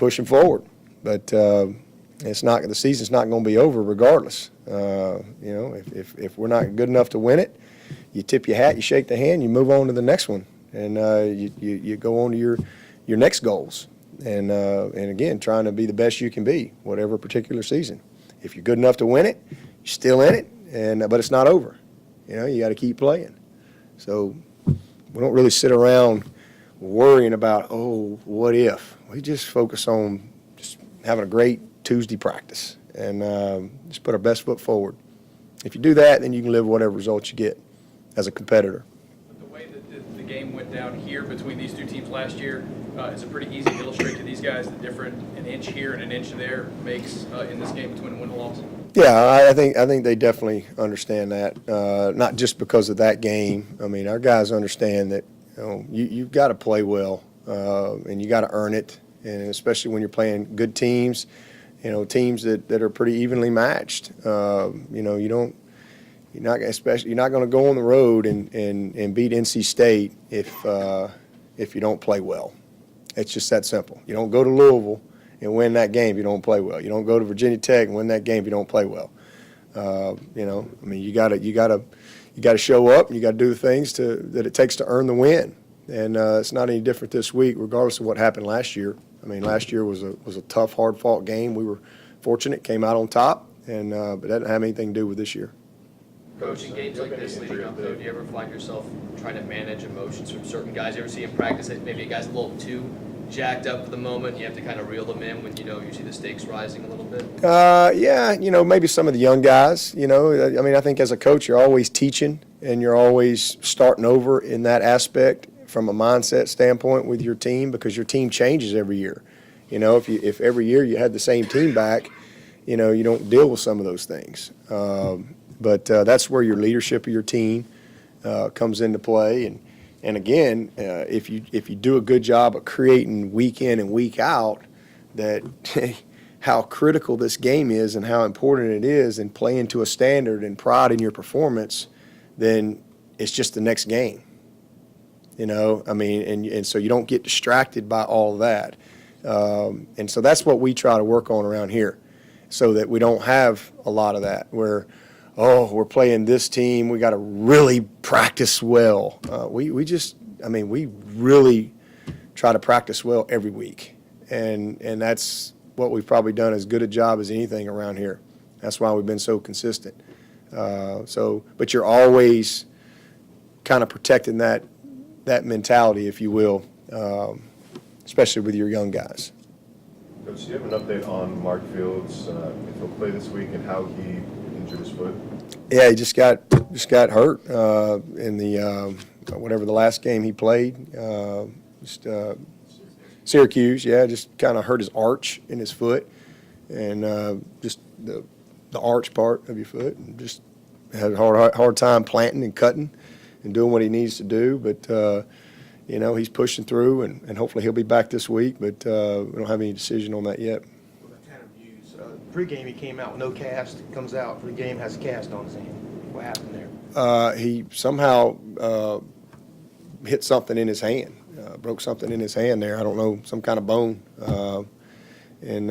pushing forward. But the season's not going to be over regardless. If we're not good enough to win it, you tip your hat, you shake the hand, you move on to the next one, and you go on to your next goals. And again, trying to be the best you can be, whatever particular season. If you're good enough to win it, you're still in it, but it's not over. You got to keep playing. So we don't really sit around worrying about, what if. We just focus on just having a great Tuesday practice and just put our best foot forward. If you do that, then you can live whatever results you get as a competitor. But the way that the game went down here between these two teams last year, is it pretty easy to illustrate to these guys the difference an inch here and an inch there makes in this game between a win and a loss? Yeah, I think they definitely understand that. Not just because of that game. I mean, our guys understand that you've got to play well and you got to earn it, and especially when you're playing good teams, teams that are pretty evenly matched. You're not going to go on the road and beat NC State if you don't play well. It's just that simple. You don't go to Louisville and win that game if you don't play well. You don't go to Virginia Tech and win that game if you don't play well. You got to show up and you got to do the things that it takes to earn the win. And it's not any different this week, regardless of what happened last year. I mean, last year was a tough, hard-fought game. We were fortunate, came out on top, but that didn't have anything to do with this year. Coach, in games like this leading up, though, do you ever find yourself trying to manage emotions from certain guys? You ever see in practice that maybe a guy's a little too jacked up for the moment, you have to kind of reel them in when you see the stakes rising a little bit? Yeah, maybe some of the young guys, I think as a coach you're always teaching and you're always starting over in that aspect from a mindset standpoint with your team, because your team changes every year. If every year you had the same team back, you don't deal with some of those things. But that's where your leadership of your team comes into play. And again, if you do a good job of creating week in and week out that how critical this game is and how important it is, and playing to a standard and pride in your performance, then it's just the next game. And so you don't get distracted by all of that. And so that's what we try to work on around here, so that we don't have a lot of that where, we're playing this team, we got to really practice well. We really try to practice well every week. And that's what we've probably done as good a job as anything around here. That's why we've been so consistent. But you're always kind of protecting that mentality, if you will, especially with your young guys. Coach, do you have an update on Mark Fields, if he'll play this week, and how he injured his foot? Yeah, he just got hurt in the whatever the last game he played. Syracuse, just kind of hurt his arch in his foot, and just the arch part of your foot, and just had a hard time planting and cutting and doing what he needs to do. But he's pushing through, and hopefully he'll be back this week. But we don't have any decision on that yet. Pre-game, he came out with no cast. Comes out for the game, has a cast on his hand. What happened there? He somehow hit something in his hand, broke something in his hand there. I don't know, some kind of bone, and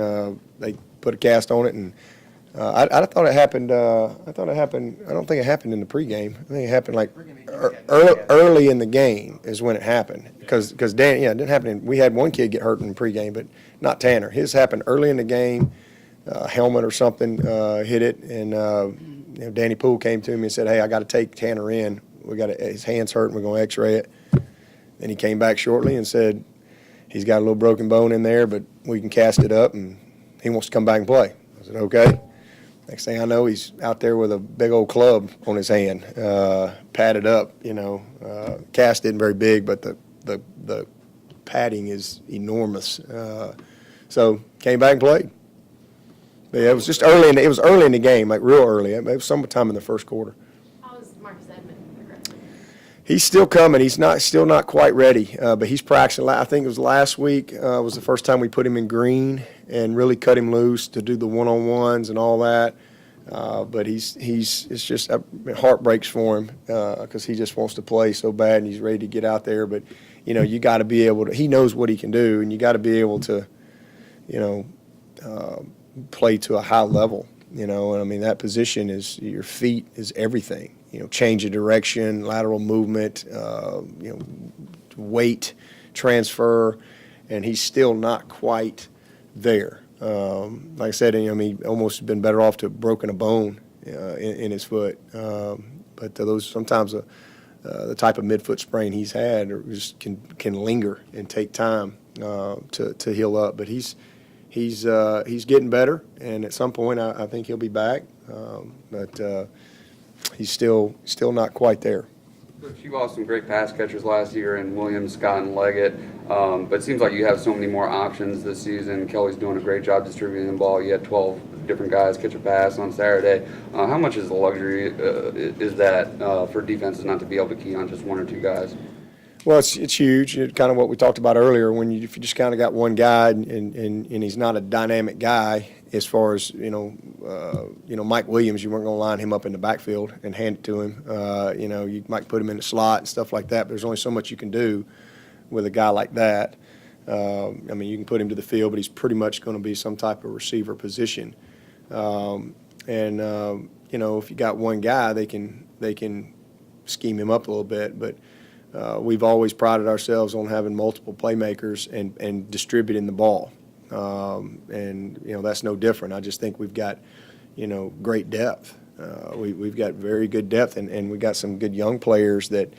they put a cast on it. And I thought it happened. I don't think it happened in the pregame. I think it happened like early in the game is when it happened. Because Dan, it didn't happen. We had one kid get hurt in the pregame, but not Tanner. His happened early in the game. Helmet or something hit it, and Danny Poole came to me and said, "Hey, I got to take Tanner in. His hand's hurt, and we're going to X-ray it." Then he came back shortly and said he's got a little broken bone in there, but we can cast it up, and he wants to come back and play. I said, "Okay." Next thing I know, he's out there with a big old club on his hand, padded up. Cast isn't very big, but the padding is enormous. So came back and played. Yeah, it was just early. It was early in the game, like real early. It was sometime in the first quarter. How is Marcus Edmond progressing? He's still coming. He's still not quite ready, but he's practicing. I think it was last week was the first time we put him in green and really cut him loose to do the one-on-ones and all that. But it's just it heart breaks for him because he just wants to play so bad and he's ready to get out there. But you got to be able to. He knows what he can do, and you got to be able to. play to a high level. And I mean, that position is, your feet is everything. Change of direction, lateral movement, weight transfer, and he's still not quite there. Like I said, I mean, almost been better off to have broken a bone in his foot. But those sometimes the type of midfoot sprain he's had just can linger and take time to heal up. But he's getting better, and at some point I think he'll be back. But he's still not quite there. You lost some great pass catchers last year in Williams, Scott, and Leggett, but it seems like you have so many more options this season. Kelly's doing a great job distributing the ball. You had 12 different guys catch a pass on Saturday. How much is the luxury is that for defenses not to be able to key on just one or two guys? Well, it's huge. It's kind of what we talked about earlier. If you just kind of got one guy and he's not a dynamic guy, as far as Mike Williams, you weren't going to line him up in the backfield and hand it to him. You might put him in the slot and stuff like that. But there's only so much you can do with a guy like that. I mean, you can put him to the field, but he's pretty much going to be some type of receiver position. If you got one guy, they can scheme him up a little bit, but. We've always prided ourselves on having multiple playmakers and distributing the ball. That's no different. I just think we've got, great depth. We've got very good depth, and we've got some good young players that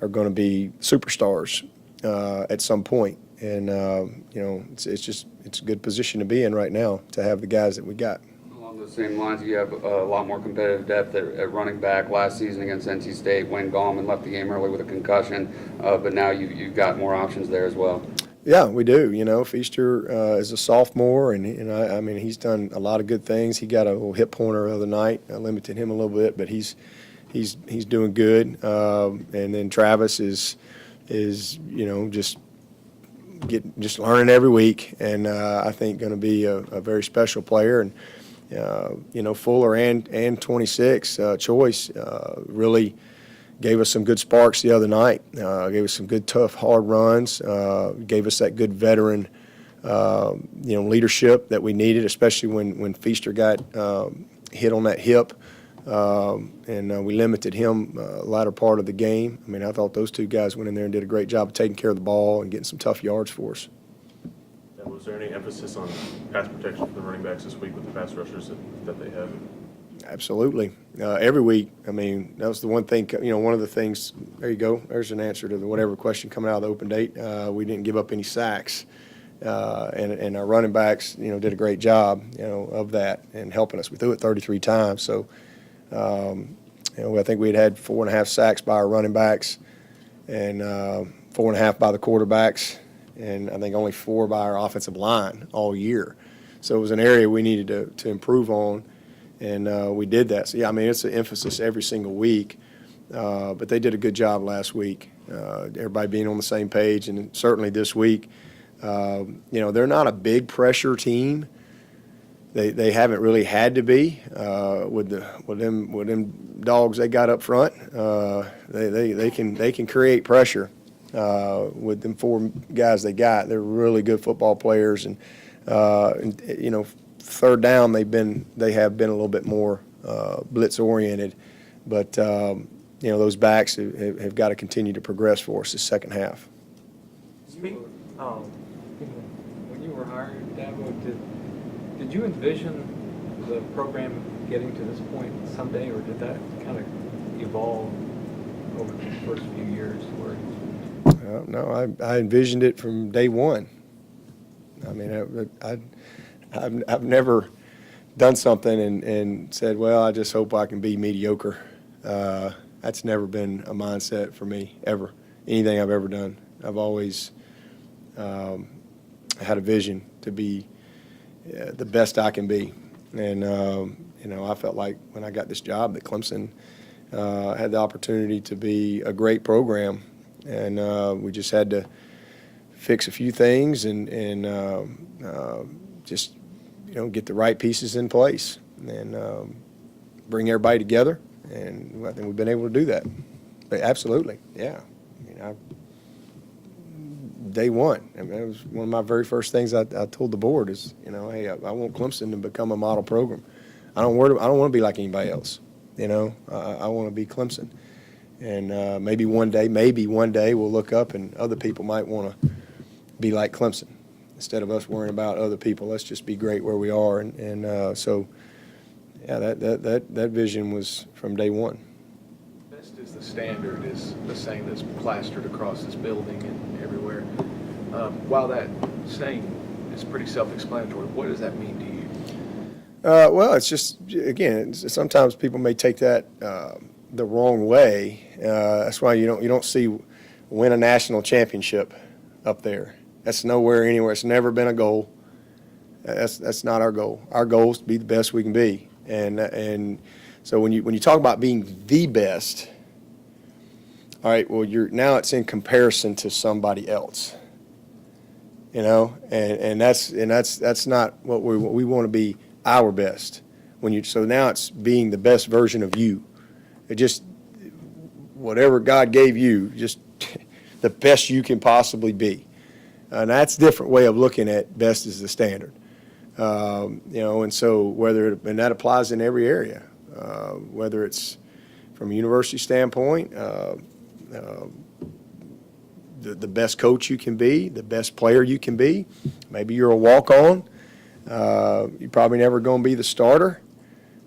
are going to be superstars at some point. And, it's a good position to be in right now to have the guys that we got. Along those same lines, you have a lot more competitive depth at running back. Last season against NC State, Wayne Gallman left the game early with a concussion, but now you've got more options there as well. Yeah, we do. Feaster is a sophomore, and I mean, he's done a lot of good things. He got a little hip pointer the other night. I limited him a little bit, but he's doing good. And then Travis is just learning every week, and I think going to be a very special player. And Fuller and 26 Choice really gave us some good sparks the other night. Gave us some good, tough, hard runs. Gave us that good veteran, leadership that we needed, especially when Feaster got hit on that hip, and we limited him latter part of the game. I mean, I thought those two guys went in there and did a great job of taking care of the ball and getting some tough yards for us. Was there any emphasis on pass protection for the running backs this week with the pass rushers that they have? Absolutely. Every week. I mean, that was the one thing, one of the things, there you go. There's an answer to whatever question coming out of the open date. We didn't give up any sacks. And our running backs, did a great job, of that and helping us. We threw it 33 times. So, I think we had 4.5 sacks by our running backs and 4.5 by the quarterbacks. And I think only 4 by our offensive line all year. So it was an area we needed to improve on, and we did that. So, yeah, I mean, it's an emphasis every single week, but they did a good job last week, everybody being on the same page, and certainly this week. They're not a big pressure team. They haven't really had to be with them dogs they got up front. They can create pressure. With them 4 guys they got. They're really good football players, and third down they have been a little bit more blitz oriented, but those backs have got to continue to progress for us this second half. When you were hired, Dabo, did you envision the program getting to this point someday, or did that kind of evolve over the first few years to where No, I envisioned it from day one. I mean, I've never done something and said, well, I just hope I can be mediocre. That's never been a mindset for me, ever. Anything I've ever done. I've always had a vision to be the best I can be. And, I felt like when I got this job that Clemson had the opportunity to be a great program. And we just had to fix a few things and just, get the right pieces in place and bring everybody together. And I think we've been able to do that. But absolutely, yeah. I mean, day one. I mean, it was one of my very first things I told the board is, hey, I want Clemson to become a model program. I don't want to be like anybody else. I want to be Clemson. And maybe one day we'll look up and other people might want to be like Clemson. Instead of us worrying about other people, let's just be great where we are. So, yeah, that vision was from day one. Best is the standard is the saying that's plastered across this building and everywhere. While that saying is pretty self-explanatory, what does that mean to you? Well, it's just, again, sometimes people may take that the wrong way. That's why you don't see win a national championship up there. That's nowhere anywhere. It's never been a goal. That's not our goal. Our goal is to be the best we can be. And so when you talk about being the best, all right, well, now it's in comparison to somebody else. And that's not what we want to be. Our best. So now it's being the best version of you. It just whatever God gave you, just the best you can possibly be. And that's a different way of looking at best as the standard. And so and that applies in every area, whether it's from a university standpoint, the best coach you can be, the best player you can be. Maybe you're a walk-on. You're probably never going to be the starter,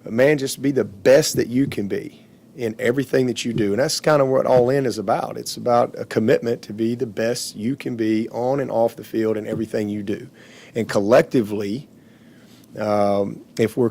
but man, just be the best that you can be in everything that you do. And that's kind of what All In is about. It's about a commitment to be the best you can be on and off the field in everything you do. And collectively, if we're